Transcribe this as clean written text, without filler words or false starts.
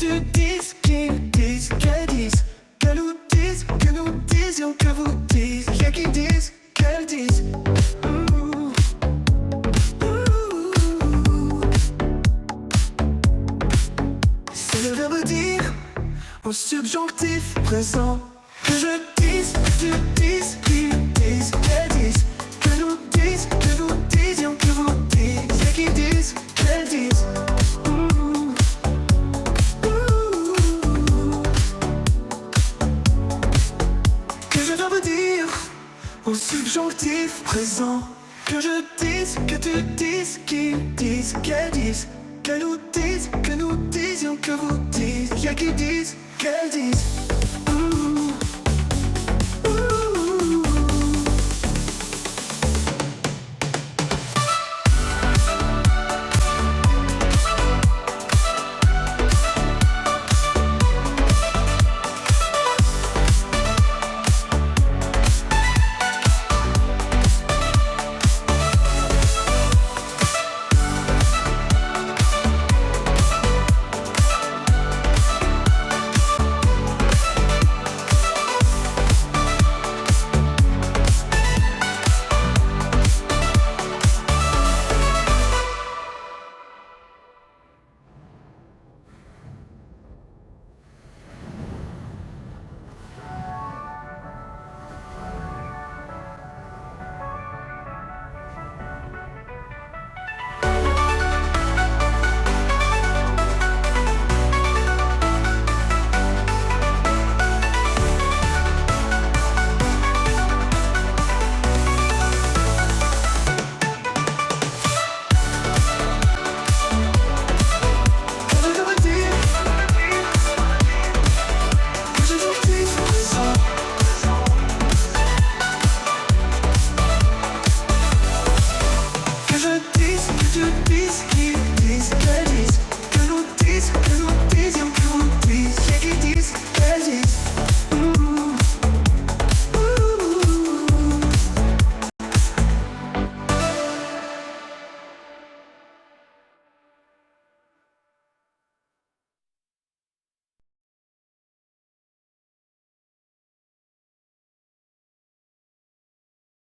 tu dises, qu'ils disent, qu'elles disent, que nous disent, que nous disions, que vous dites, et qu'ils disent, qu'elles disent. C'est le verbe dire au subjonctif présent. Que je dise, que tu dises, qu'ils disent, qu'elles disent, que nous disions, que vous dites, et qu'ils disent, qu'elles disent. Que je dois dire au subjonctif présent. Que je dise, que tu dises, qu'ils disent, qu'elles disent, que nous disions, que vous dites, et qu'ils disent, qu'elles disent.